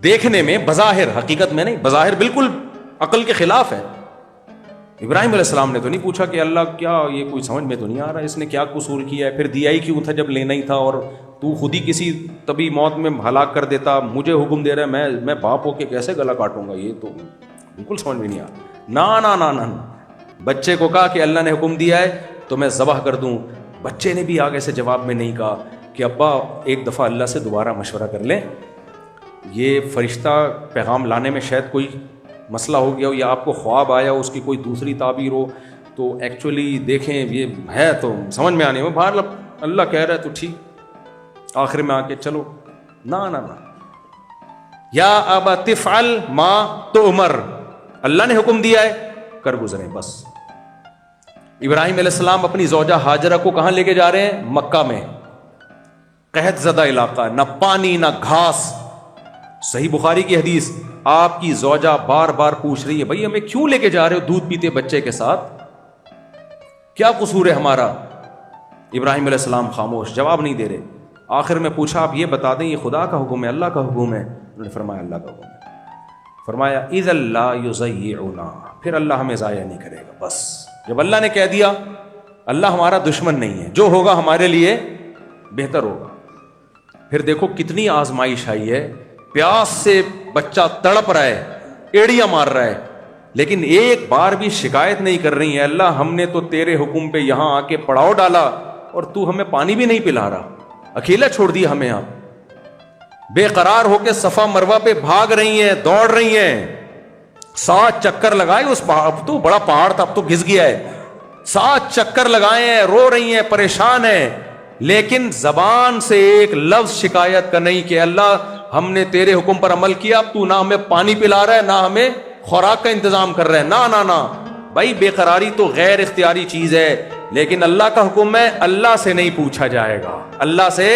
دیکھنے میں بظاہر، حقیقت میں نہیں، بظاہر بالکل عقل کے خلاف ہے. ابراہیم علیہ السلام نے تو نہیں پوچھا کہ اللہ کیا یہ کوئی سمجھ میں تو نہیں آ رہا اس نے کیا قصور کیا ہے، پھر دیا ہی کیوں تھا جب لینا ہی تھا، اور تو خود ہی کسی طبی موت میں ہلاک کر دیتا، مجھے حکم دے رہا ہے میں باپ ہو کے کیسے گلا کاٹوں گا، یہ تو بالکل سمجھ میں نہیں آ رہا. نا نا نا نا، بچے کو کہا کہ اللہ نے حکم دیا ہے تو میں ذبح کر دوں. بچے نے بھی آگے سے جواب میں نہیں کہا کہ ابا ایک دفعہ اللہ سے دوبارہ مشورہ کر لیں، یہ فرشتہ پیغام لانے میں شاید کوئی مسئلہ ہو گیا ہو، یا آپ کو خواب آیا ہو اس کی کوئی دوسری تعبیر ہو، تو ایکچولی دیکھیں یہ ہے تو سمجھ میں آنے میں، باہر اللہ کہہ رہا ہے تو ٹھیک. آخر میں آ کے چلو نا نا نا، یا ابا تفعل ما تؤمر، اللہ نے حکم دیا ہے کر گزریں بس. ابراہیم علیہ السلام اپنی زوجہ ہاجرہ کو کہاں لے کے جا رہے ہیں؟ مکہ میں، قحط زدہ علاقہ، نہ پانی نہ گھاس. صحیح بخاری کی حدیث، آپ کی زوجہ بار بار پوچھ رہی ہے بھائی ہمیں کیوں لے کے جا رہے ہو دودھ پیتے بچے کے ساتھ، کیا قصور ہے ہمارا؟ ابراہیم علیہ السلام خاموش، جواب نہیں دے رہے. آخر میں پوچھا آپ یہ بتا دیں یہ خدا کا حکم ہے اللہ کا حکم ہے؟ انہوں نے فرمایا اللہ کا حکم ہے. فرمایا اذا لا یضیعنا، پھر اللہ ہمیں ضائع نہیں کرے گا. بس جب اللہ نے کہہ دیا، اللہ ہمارا دشمن نہیں ہے، جو ہوگا ہمارے لیے بہتر ہوگا. پھر دیکھو کتنی آزمائش آئی ہے، پیاس سے بچہ تڑپ رہا ہے، ایڑیاں مار رہا ہے، لیکن ایک بار بھی شکایت نہیں کر رہی ہے اللہ ہم نے تو تیرے حکم پہ یہاں آ کے پڑاؤ ڈالا اور تو ہمیں پانی بھی نہیں پلا رہا، اکیلا چھوڑ دیا ہمیں. آپ بے قرار ہو کے صفا مروہ پہ بھاگ رہی ہیں، دوڑ رہی ہیں، 7 چکر لگائے اس پہاڑ، اب تو بڑا پہاڑ تھا اب تو گھس گیا ہے، 7 چکر لگائے ہیں، رو رہی ہیں، پریشان ہیں، لیکن زبان سے ایک لفظ شکایت کا نہیں کہ اللہ ہم نے تیرے حکم پر عمل کیا، اب تو نہ ہمیں پانی پلا رہا ہے نہ ہمیں خوراک کا انتظام کر رہا ہے. نا نا نا بھائی، بے قراری تو غیر اختیاری چیز ہے، لیکن اللہ کا حکم ہے اللہ سے نہیں پوچھا جائے گا، اللہ سے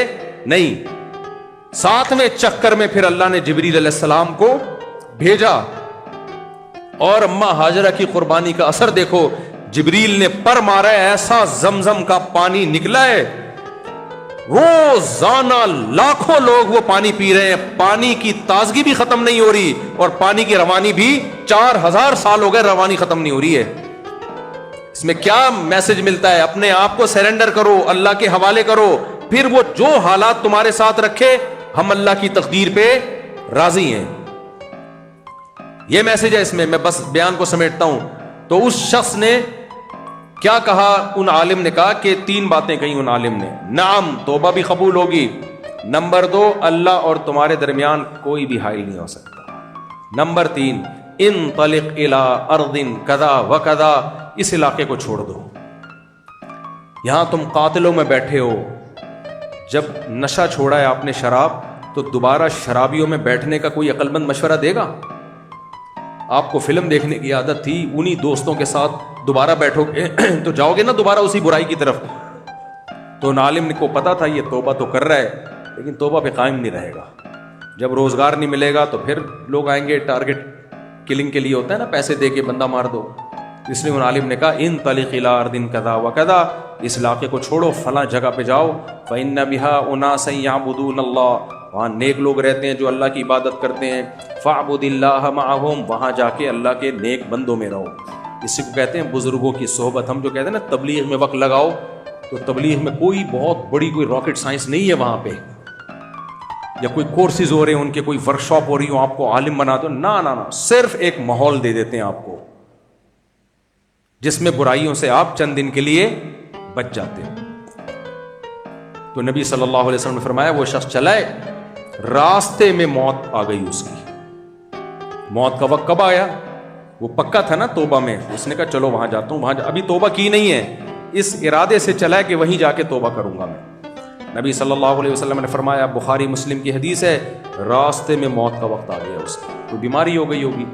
نہیں. 7ویں چکر میں پھر اللہ نے جبریل علیہ السلام کو بھیجا، اور اماں ہاجرہ کی قربانی کا اثر دیکھو، جبریل نے پر مارا ہے، ایسا زمزم کا پانی نکلا ہے، روزانہ لاکھوں لوگ وہ پانی پی رہے ہیں، پانی کی تازگی بھی ختم نہیں ہو رہی اور پانی کی روانی بھی 4000 سال ہو گئے روانی ختم نہیں ہو رہی ہے. اس میں کیا میسج ملتا ہے؟ اپنے آپ کو سرنڈر کرو، اللہ کے حوالے کرو، پھر وہ جو حالات تمہارے ساتھ رکھے ہم اللہ کی تقدیر پہ راضی ہیں. یہ میسج ہے اس میں بس بیان کو سمیٹتا ہوں. تو اس شخص نے کیا کہا؟ ان عالم نے کہا کہ 3 باتیں کہیں ان عالم نے. نعم، توبہ بھی قبول ہوگی. نمبر 2، اللہ اور تمہارے درمیان کوئی بھی حائل نہیں ہو سکتا. نمبر 3، انطلق الی ارض کذا وکذا، اس علاقے کو چھوڑ دو، یہاں تم قاتلوں میں بیٹھے ہو. جب نشہ چھوڑا ہے آپ نے شراب، تو دوبارہ شرابیوں میں بیٹھنے کا کوئی عقل مند مشورہ دے گا؟ آپ کو فلم دیکھنے کی عادت تھی، انہی دوستوں کے ساتھ دوبارہ بیٹھو گے تو جاؤ گے نا دوبارہ اسی برائی کی طرف. تو عالم کو پتا تھا یہ توبہ تو کر رہا ہے لیکن توبہ پہ قائم نہیں رہے گا. جب روزگار نہیں ملے گا تو پھر لوگ آئیں گے، ٹارگٹ کلنگ کے لیے ہوتا ہے نا، پیسے دے کے بندہ مار دو. اس لیے ان عالم نے کہا انطلق الی ارض کذا وکذا، اس علاقے کو چھوڑو، فلاں جگہ پہ جاؤ. فإن بها أناسا يعبدون اللہ، وہاں نیک لوگ رہتے ہیں جو اللہ کی عبادت کرتے ہیں. فاعبد اللہ معہم، وہاں جا کے اللہ کے نیک بندوں میں رہو. اسی کو کہتے ہیں بزرگوں کی صحبت. ہم جو کہتے ہیں نا تبلیغ میں وقت لگاؤ، تو تبلیغ میں کوئی بہت بڑی کوئی راکٹ سائنس نہیں ہے وہاں پہ، یا کوئی کورسز ہو رہے ہیں ان کے، کوئی ورکشاپ ہو رہی ہو آپ کو عالم بنا دو، نا نا نا، صرف ایک ماحول دے دیتے ہیں آپ کو جس میں برائیوں سے آپ چند دن کے لیے بچ جاتے ہیں. تو نبی صلی اللہ علیہ وسلم نے فرمایا وہ شخص چلا ہے، راستے میں موت آ گئی اس کی. موت کا وقت کب آیا؟ وہ پکا تھا نا توبہ میں، اس نے کہا چلو وہاں جاتا ہوں، وہاں ابھی توبہ کی نہیں ہے، اس ارادے سے چلا ہے کہ وہیں جا کے توبہ کروں گا میں. نبی صلی اللہ علیہ وسلم نے فرمایا، بخاری مسلم کی حدیث ہے، راستے میں موت کا وقت آ گیا اس کی، کوئی بیماری ہو گئی ہوگی.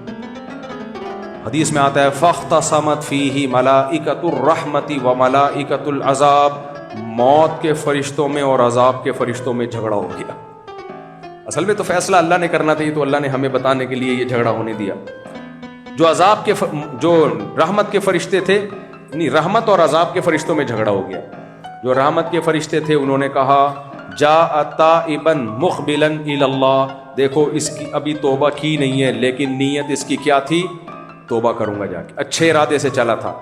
حدیث میں آتا ہے فاختصمت فیہ ملائکۃ الرحمۃ و ملائکۃ العذاب، موت کے فرشتوں میں اور عذاب کے فرشتوں میں جھگڑا ہو گیا. اصل میں تو فیصلہ اللہ نے کرنا تھا، تو اللہ نے ہمیں بتانے کے لیے یہ جھگڑا ہونے دیا. جو عذاب کے جو رحمت کے فرشتے تھے، نہیں، رحمت اور عذاب کے فرشتوں میں جھگڑا ہو گیا. جو رحمت کے فرشتے تھے انہوں نے کہا جاء تائبا مقبلا الی اللہ، دیکھو اس کی ابھی توبہ کی نہیں ہے لیکن نیت اس کی کیا تھی؟ توبہ کروں گا جا کے، اچھے ارادے سے چلا تھا۔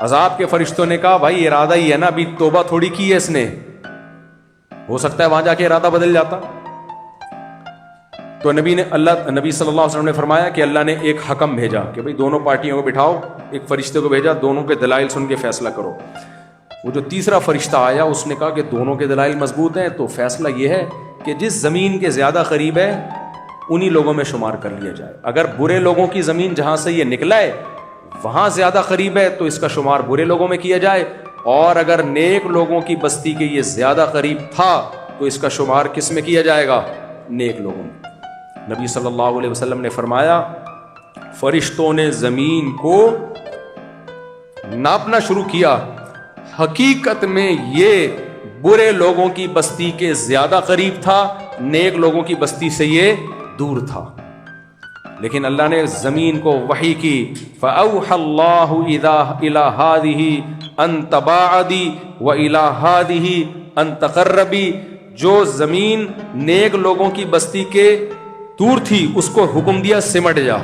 عذاب کے فرشتوں نے کہا بھائی ارادہ ہی ہے نا، ابھی توبہ تھوڑی کی ہے اس نے، ہو سکتا ہے وہاں جا کے ارادہ بدل جاتا۔ تو نبی صلی اللہ علیہ وسلم نے فرمایا کہ اللہ نے ایک حکم بھیجا کہ بھائی دونوں پارٹیوں کو بٹھاؤ، ایک فرشتے کو بھیجا، دونوں کے دلائل سن کے فیصلہ کرو۔ وہ جو تیسرا فرشتہ آیا اس نے کہا کہ دونوں کے دلائل مضبوط ہیں، تو فیصلہ یہ ہے کہ جس زمین کے زیادہ قریب ہے انہی لوگوں میں شمار کر لیا جائے۔ اگر برے لوگوں کی زمین جہاں سے یہ نکلا ہے وہاں زیادہ قریب ہے تو اس کا شمار برے لوگوں میں کیا جائے، اور اگر نیک لوگوں کی بستی کے یہ زیادہ قریب تھا تو اس کا شمار کس میں کیا جائے گا؟ نیک لوگوں میں۔ نبی صلی اللہ علیہ وسلم نے فرمایا فرشتوں نے زمین کو ناپنا شروع کیا، حقیقت میں یہ برے لوگوں کی بستی کے زیادہ قریب تھا، نیک لوگوں کی بستی سے یہ دور تھا۔ لیکن اللہ نے زمین کو وحی کی، فَأَوْحَى اللَّهُ إِلَى هَٰذِهِ أَن تَبَاعَدِي وَإِلَى هَٰذِهِ أَن تَقَرَّبِي، جو زمین نیک لوگوں کی بستی کے دور تھی اس کو حکم دیا سمٹ جا،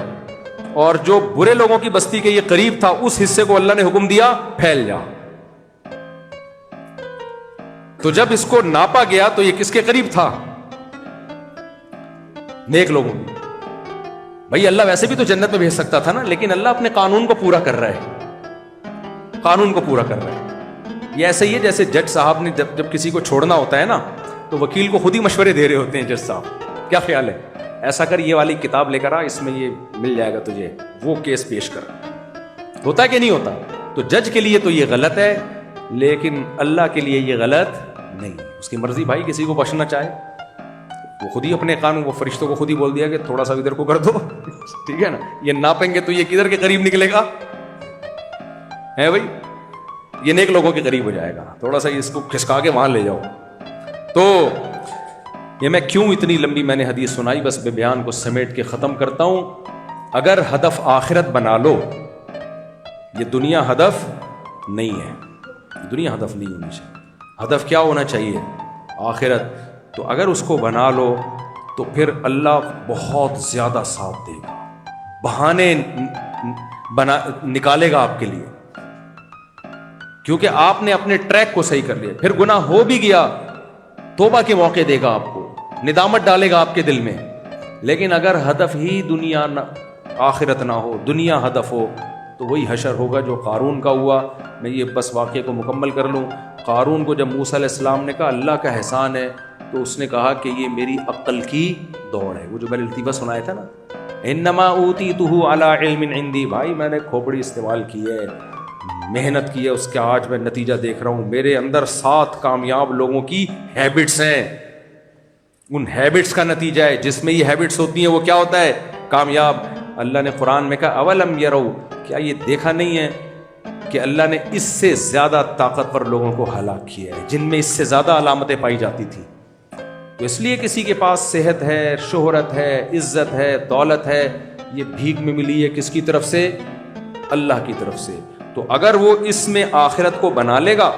اور جو برے لوگوں کی بستی کے یہ قریب تھا اس حصے کو اللہ نے حکم دیا پھیل جا۔ تو جب اس کو ناپا گیا تو یہ کس کے قریب تھا؟ نیک لوگوں میں۔ بھائی اللہ ویسے بھی تو جنت میں بھیج سکتا تھا نا، لیکن اللہ اپنے قانون کو پورا کر رہا ہے، قانون کو پورا کر رہا ہے۔ یہ ایسے ہی ہے جیسے جج صاحب نے جب کسی کو چھوڑنا ہوتا ہے نا تو وکیل کو خود ہی مشورے دے رہے ہوتے ہیں جج صاحب، کیا خیال ہے، ایسا کر، یہ والی کتاب لے کر آ، اس میں یہ مل جائے گا تجھے، وہ کیس پیش کر۔ ہوتا ہے کہ نہیں ہوتا؟ تو جج کے لیے تو یہ غلط ہے لیکن اللہ کے لیے یہ غلط نہیں، اس کی مرضی بھائی، کسی کو بخشنا چاہے وہ خود ہی اپنے قانون، وہ فرشتوں کو خود ہی بول دیا کہ تھوڑا سا ادھر کو کر دو، ٹھیک ہے نا، یہ ناپیں گے تو یہ کدھر کے قریب نکلے گا ہے بھائی، یہ نیک لوگوں کے قریب ہو جائے گا، تھوڑا سا اس کو کھسکا کے وہاں لے جاؤ۔ تو یہ میں کیوں اتنی لمبی میں نے حدیث سنائی، بس بے بیان کو سمیٹ کے ختم کرتا ہوں۔ اگر ہدف آخرت بنا لو، یہ دنیا ہدف نہیں ہے، دنیا ہدف نہیں ہونی چاہیے، ہدف کیا ہونا چاہیے؟ آخرت۔ تو اگر اس کو بنا لو تو پھر اللہ بہت زیادہ ساتھ دے گا، بہانے نکالے گا آپ کے لیے، کیونکہ آپ نے اپنے ٹریک کو صحیح کر لیا۔ پھر گناہ ہو بھی گیا توبہ کے موقع دے گا آپ کو، ندامت ڈالے گا آپ کے دل میں۔ لیکن اگر ہدف ہی دنیا نہ، آخرت نہ ہو، دنیا ہدف ہو، تو وہی حشر ہوگا جو قارون کا ہوا۔ میں یہ بس واقعے کو مکمل کر لوں۔ قارون کو جب موسیٰ علیہ السلام نے کہا اللہ کا احسان ہے، تو اس نے کہا کہ یہ میری عقل کی دوڑ ہے، وہ جو میں نے التبا سنایا تھا نا، انما اوتیتہ علی علم عندی، بھائی میں نے کھوپڑی استعمال کی ہے، محنت کی ہے، اس کا آج میں نتیجہ دیکھ رہا ہوں۔ میرے اندر 7 کامیاب لوگوں کی ہیبٹس ہیں، ان ہیبٹس کا نتیجہ ہے، جس میں یہ ہیبٹس ہوتی ہیں وہ کیا ہوتا ہے؟ کامیاب۔ اللہ نے قرآن میں کہا اولم یرو، کیا یہ دیکھا نہیں ہے کہ اللہ نے اس سے زیادہ طاقتور لوگوں کو ہلاک کیا ہے، جن میں اس سے زیادہ علامتیں پائی جاتی تھی۔ تو اس لیے کسی کے پاس صحت ہے، شہرت ہے، عزت ہے، دولت ہے، یہ بھیک میں ملی ہے کس کی طرف سے؟ اللہ کی طرف سے۔ تو اگر وہ اس میں آخرت کو بنا لے گا،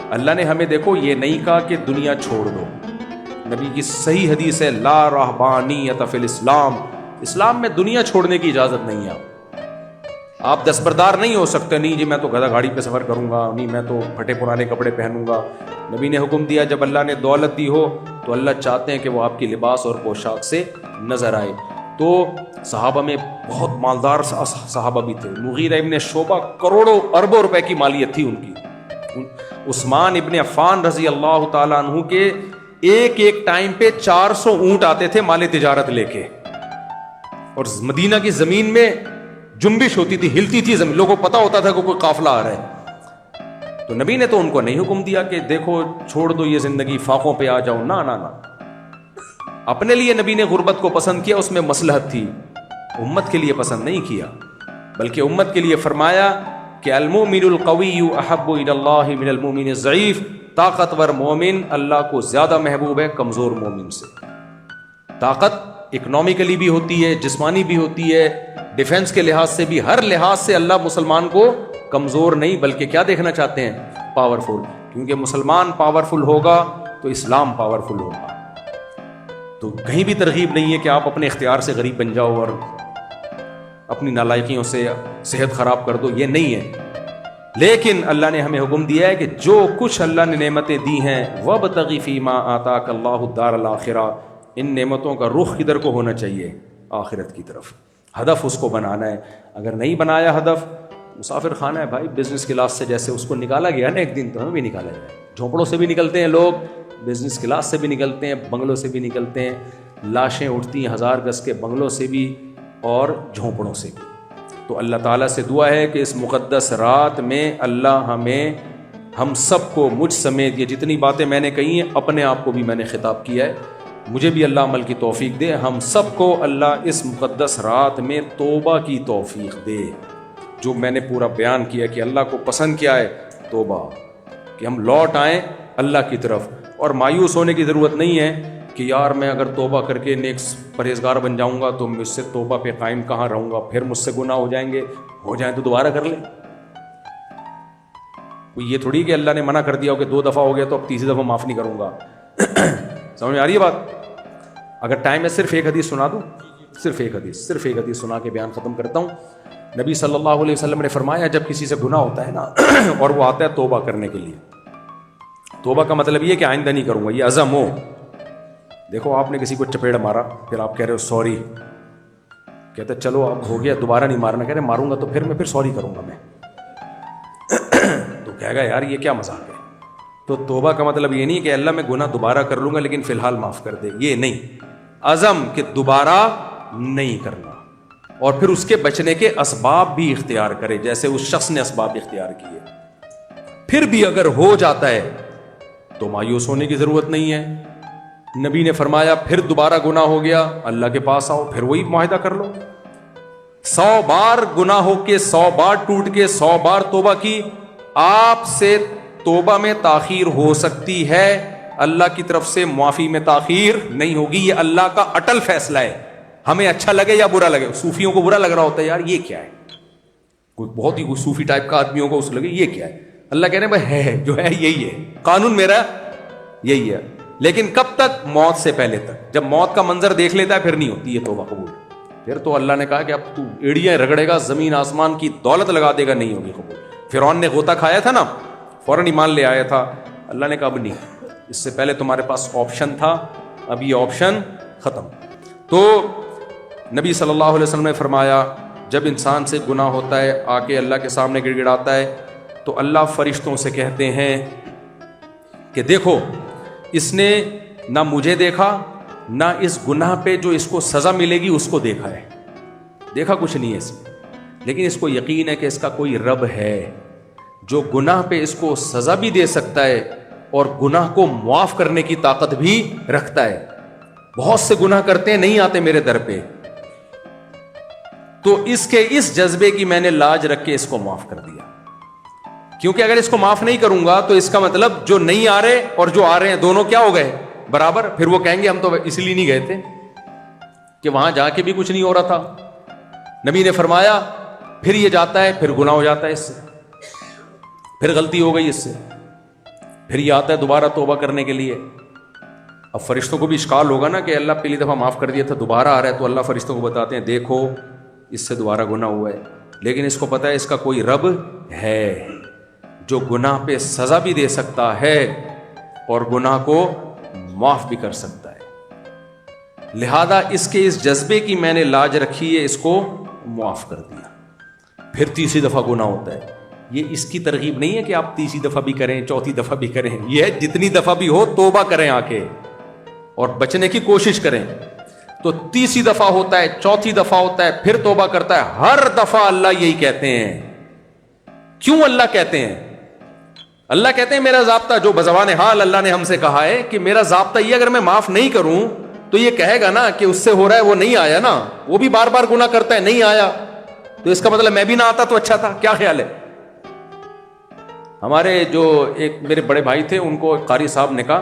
اللہ نے ہمیں دیکھو یہ نہیں کہا کہ دنیا چھوڑ دو، نبی کی صحیح حدیث ہے لا رہبانیت فی الاسلام، اسلام میں دنیا چھوڑنے کی اجازت نہیں ہے۔ آپ دستبردار نہیں ہو سکتے، نہیں جی میں تو گدھا گاڑی پہ سفر کروں گا، نہیں میں تو پھٹے پرانے کپڑے پہنوں گا۔ نبی نے حکم دیا جب اللہ نے دولت دی ہو تو اللہ چاہتے ہیں کہ وہ آپ کی لباس اور پوشاک سے نظر آئے۔ تو صحابہ میں بہت مالدار صحابہ بھی تھے، مغیرہ ابن شعبہ کروڑوں اربوں روپے کی مالیت تھی ان کی، عثمان ابن عفان رضی اللہ تعالیٰ عنہ کے ایک ایک ٹائم پہ 400 اونٹ آتے تھے مال تجارت لے کے، اور مدینہ کی زمین میں جنبش ہوتی تھی، ہلتی تھی زمین، لوگوں کو پتا ہوتا تھا کہ کوئی قافلہ آ رہا ہے۔ تو نبی نے تو ان کو نہیں حکم دیا کہ دیکھو چھوڑ دو یہ زندگی، فاقوں پہ آ جاؤ، نہ نہ نہ، اپنے لیے نبی نے غربت کو پسند کیا، اس میں مصلحت تھی، امت کے لیے پسند نہیں کیا، بلکہ امت کے لیے فرمایا کہ المؤمن القوی احب الی اللہ من المؤمن الضعیف، طاقتور مومن اللہ کو زیادہ محبوب ہے کمزور مومن سے۔ طاقت اکنومیکلی بھی ہوتی ہے، جسمانی بھی ہوتی ہے، ڈیفنس کے لحاظ سے بھی، ہر لحاظ سے اللہ مسلمان کو کمزور نہیں بلکہ کیا دیکھنا چاہتے ہیں؟ پاورفل، کیونکہ مسلمان پاورفل ہوگا تو تو اسلام پاورفل ہوگا. تو کہیں بھی ترغیب نہیں ہے کہ آپ اپنے اختیار سے غریب بن جاؤ اور اپنی نالائقیوں سے صحت خراب کر دو، یہ نہیں ہے. لیکن اللہ نے ہمیں حکم دیا ہے کہ جو کچھ اللہ نے نعمتیں دی ہیں وَابْتَغِ فِي مَا آتَاكَ اللَّهُ الدَّارَ الْآخِرَةَ، ان نعمتوں کا رخ کدھر کو ہونا چاہیے؟ آخرت کی طرف. ہدف اس کو بنانا ہے. اگر نہیں بنایا ہدف، مسافر خانہ ہے بھائی، بزنس کلاس سے جیسے اس کو نکالا گیا نا ایک دن، تو ہمیں بھی نکالا جائے. جھونپڑوں سے بھی نکلتے ہیں لوگ، بزنس کلاس سے بھی نکلتے ہیں، بنگلوں سے بھی نکلتے ہیں، لاشیں اٹھتی ہیں 1000 گز کے بنگلوں سے بھی اور جھونپڑوں سے بھی. تو اللہ تعالیٰ سے دعا ہے کہ اس مقدس رات میں اللہ ہم سب کو، مجھ سمیت، یہ جتنی باتیں میں نے کہی ہیں اپنے آپ کو بھی میں نے خطاب کیا ہے، مجھے بھی اللہ عمل کی توفیق دے. ہم سب کو اللہ اس مقدس رات میں توبہ کی توفیق دے. جو میں نے پورا بیان کیا کہ اللہ کو پسند کیا ہے، توبہ، کہ ہم لوٹ آئیں اللہ کی طرف. اور مایوس ہونے کی ضرورت نہیں ہے کہ یار میں اگر توبہ کر کے نیک پرہیزگار بن جاؤں گا تو مجھ سے توبہ پہ قائم کہاں رہوں گا، پھر مجھ سے گناہ ہو جائیں گے، ہو جائیں تو دوبارہ کر لیں. کوئی یہ تھوڑی کہ اللہ نے منع کر دیا ہو کہ 2 دفعہ ہو گیا تو اب تیسری دفعہ معاف نہیں کروں گا. سمجھ میں آ رہی ہے بات؟ اگر ٹائم ہے صرف ایک حدیث سنا دوں، صرف ایک حدیث سنا کے بیان ختم کرتا ہوں. نبی صلی اللہ علیہ وسلم نے فرمایا جب کسی سے گناہ ہوتا ہے نا اور وہ آتا ہے توبہ کرنے کے لیے، توبہ کا مطلب یہ کہ آئندہ نہیں کروں گا، یہ عزم ہو. دیکھو آپ نے کسی کو چپیڑ مارا، پھر آپ کہہ رہے ہو سوری، کہتے چلو اب ہو گیا دوبارہ نہیں مارنا، کہہ رہے ماروں گا تو پھر سوری کروں گا میں. تو کہے گا یار یہ کیا مذاق ہے. تو توبہ کا مطلب یہ نہیں کہ اللہ میں گناہ دوبارہ کر لوں گا لیکن فی الحال معاف کر دے، یہ نہیں. عزم کہ دوبارہ نہیں کرنا، اور پھر اس کے بچنے کے اسباب بھی اختیار کرے جیسے اس شخص نے اسباب اختیار کیے. پھر بھی اگر ہو جاتا ہے تو مایوس ہونے کی ضرورت نہیں ہے. نبی نے فرمایا پھر دوبارہ گناہ ہو گیا اللہ کے پاس آؤ، پھر وہی معاہدہ کر لو. 100 بار گناہ ہو کے 100 بار ٹوٹ کے 100 بار توبہ کی، آپ سے توبہ میں تاخیر ہو سکتی ہے، اللہ کی طرف سے معافی میں تاخیر نہیں ہوگی. یہ اللہ کا اٹل فیصلہ ہے، ہمیں اچھا لگے یا برا لگے. صوفیوں کو برا لگ رہا ہوتا ہے یار یہ کیا ہے، کوئی بہت ہی صوفی ٹائپ کا آدمیوں کو اس لگے یہ کیا ہے. اللہ کہہ رہے ہیں ہے جو ہے یہی ہے، قانون میرا یہی ہے. لیکن کب تک؟ موت سے پہلے تک. جب موت کا منظر دیکھ لیتا ہے پھر نہیں ہوتی یہ توبہ قبول. پھر تو اللہ نے کہا کہ اب تو ایڑیاں رگڑے گا، زمین آسمان کی دولت لگا دے گا، نہیں ہوگی قبول. فرعون نے غوطہ کھایا تھا نا، فوراً ایمان لے آیا تھا. اللہ نے کہا اب نہیں، اس سے پہلے تمہارے پاس آپشن تھا، اب یہ آپشن ختم. تو نبی صلی اللہ علیہ وسلم نے فرمایا جب انسان سے گناہ ہوتا ہے آ کے اللہ کے سامنے گڑ گڑاتا ہے تو اللہ فرشتوں سے کہتے ہیں کہ دیکھو اس نے نہ مجھے دیکھا نہ اس گناہ پہ جو اس کو سزا ملے گی اس کو دیکھا ہے، دیکھا کچھ نہیں ہے اس میں، لیکن اس کو یقین ہے کہ اس کا کوئی رب ہے جو گناہ پہ اس کو سزا بھی دے سکتا ہے اور گناہ کو معاف کرنے کی طاقت بھی رکھتا ہے. بہت سے گناہ کرتے ہیں نہیں آتے میرے در پہ، تو اس جذبے کی میں نے لاج رکھ کے اس کو معاف کر دیا. کیونکہ اگر اس کو معاف نہیں کروں گا تو اس کا مطلب جو نہیں آ رہے اور جو آ رہے ہیں دونوں کیا ہو گئے؟ برابر. پھر وہ کہیں گے ہم تو اس لیے نہیں گئے تھے کہ وہاں جا کے بھی کچھ نہیں ہو رہا تھا. نبی نے فرمایا پھر یہ جاتا ہے، پھر گناہ ہو جاتا ہے اس سے، پھر غلطی ہو گئی اس سے، پھر یہ آتا ہے دوبارہ توبہ کرنے کے لیے. اب فرشتوں کو بھی اشکال ہوگا نا کہ اللہ پہلی دفعہ معاف کر دیا تھا دوبارہ آ رہا ہے، تو اللہ فرشتوں کو بتاتے ہیں دیکھو اس سے دوبارہ گناہ ہوا ہے، لیکن اس کو پتا ہے اس کا کوئی رب ہے جو گناہ پہ سزا بھی دے سکتا ہے اور گناہ کو معاف بھی کر سکتا ہے. لہذا اس کے اس جذبے کی میں نے لاج رکھی ہے، اس کو معاف کر دیا. پھر تیسری دفعہ گناہ ہوتا ہے. یہ اس کی ترغیب نہیں ہے کہ آپ تیسری دفعہ بھی کریں، چوتھی دفعہ بھی کریں، یہ ہے جتنی دفعہ بھی ہو توبہ کریں آ کے اور بچنے کی کوشش کریں. تو تیسری دفعہ ہوتا ہے، چوتھی دفعہ ہوتا ہے، پھر توبہ کرتا ہے. ہر دفعہ اللہ یہی کہتے ہیں. کیوں اللہ کہتے ہیں؟ اللہ کہتے ہیں میرا ضابطہ، جو بزبان حال اللہ نے ہم سے کہا ہے کہ میرا ضابطہ یہ اگر میں معاف نہیں کروں تو یہ کہے گا نا کہ اس سے ہو رہا ہے وہ نہیں آیا نا، وہ بھی بار بار گناہ کرتا ہے نہیں آیا، تو اس کا مطلب میں بھی نہ آتا تو اچھا تھا. کیا خیال ہے؟ ہمارے جو ایک میرے بڑے بھائی تھے ان کو قاری صاحب نے کہا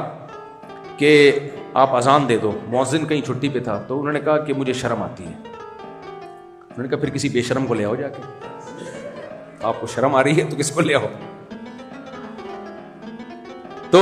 کہ آپ اذان دے دو، مؤذن کہیں چھٹی پہ تھا، تو انہوں نے کہا کہ مجھے شرم آتی ہے. انہوں نے کہا پھر کسی بے شرم کو لے آؤ جا کے، آپ کو شرم آ رہی ہے تو کس کو لے آؤ. تو